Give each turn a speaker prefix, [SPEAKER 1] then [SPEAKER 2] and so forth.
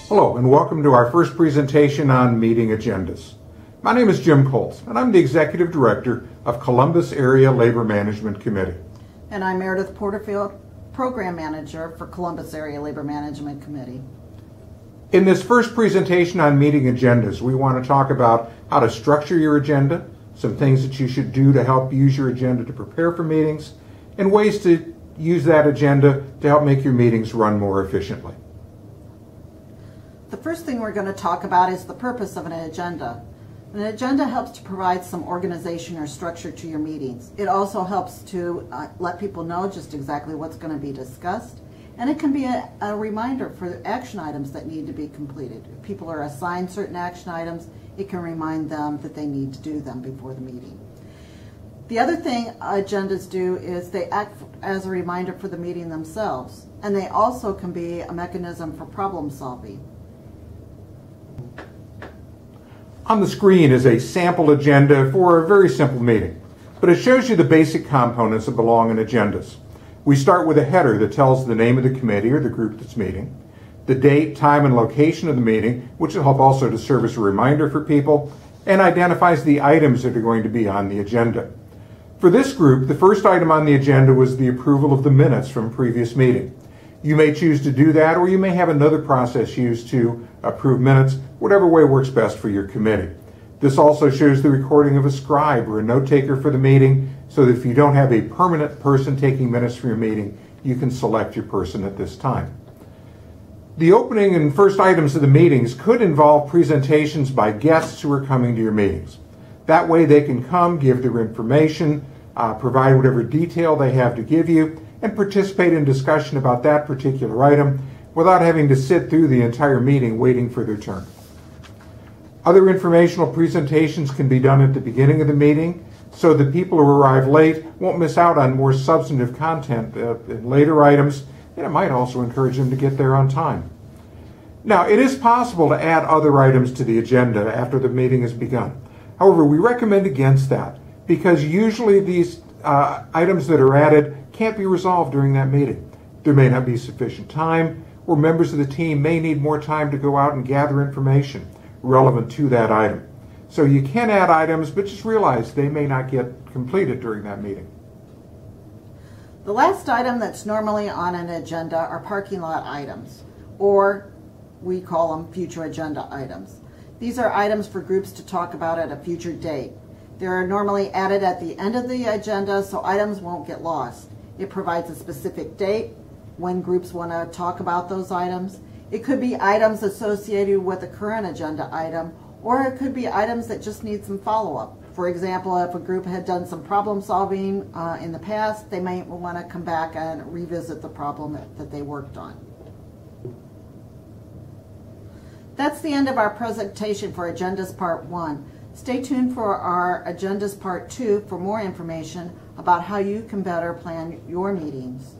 [SPEAKER 1] Hello, and welcome to our first presentation on meeting agendas. My name is Jim Coles, and I'm the Executive Director of Columbus Area Labor Management Committee.
[SPEAKER 2] And I'm Meredith Porterfield, Program Manager for Columbus Area Labor Management Committee.
[SPEAKER 1] In this first presentation on meeting agendas, we want to talk about how to structure your agenda, some things that you should do to help use your agenda to prepare for meetings, and ways to use that agenda to help make your meetings run more efficiently.
[SPEAKER 2] The first thing we're going to talk about is the purpose of an agenda. An agenda helps to provide some organization or structure to your meetings. It also helps to let people know just exactly what's going to be discussed. And it can be a reminder for action items that need to be completed. If people are assigned certain action items, it can remind them that they need to do them before the meeting. The other thing agendas do is they act as a reminder for the meeting themselves. And they also can be a mechanism for problem solving.
[SPEAKER 1] On the screen is a sample agenda for a very simple meeting, but it shows you the basic components that belong in agendas. We start with a header that tells the name of the committee or the group that's meeting, the date, time, and location of the meeting, which will help also to serve as a reminder for people, and identifies the items that are going to be on the agenda. For this group, the first item on the agenda was the approval of the minutes from a previous meeting. You may choose to do that, or you may have another process used to approve minutes, whatever way works best for your committee. This also shows the recording of a scribe or a note taker for the meeting, so that if you don't have a permanent person taking minutes for your meeting, you can select your person at this time. The opening and first items of the meetings could involve presentations by guests who are coming to your meetings. That way they can come, give their information, provide whatever detail they have to give you, and participate in discussion about that particular item without having to sit through the entire meeting waiting for their turn. Other informational presentations can be done at the beginning of the meeting so that people who arrive late won't miss out on more substantive content in later items, and it might also encourage them to get there on time. Now, it is possible to add other items to the agenda after the meeting has begun. However, we recommend against that because usually these items that are added can't be resolved during that meeting. There may not be sufficient time, or members of the team may need more time to go out and gather information relevant to that item. So you can add items, but just realize they may not get completed during that meeting.
[SPEAKER 2] The last item that's normally on an agenda are parking lot items, or we call them future agenda items. These are items for groups to talk about at a future date. They're normally added at the end of the agenda so items won't get lost. It provides a specific date when groups want to talk about those items. It could be items associated with a current agenda item, or it could be items that just need some follow-up. For example, if a group had done some problem solving in the past, they might want to come back and revisit the problem that they worked on. That's the end of our presentation for Agendas Part 1. Stay tuned for our Agendas Part 2 for more information about how you can better plan your meetings.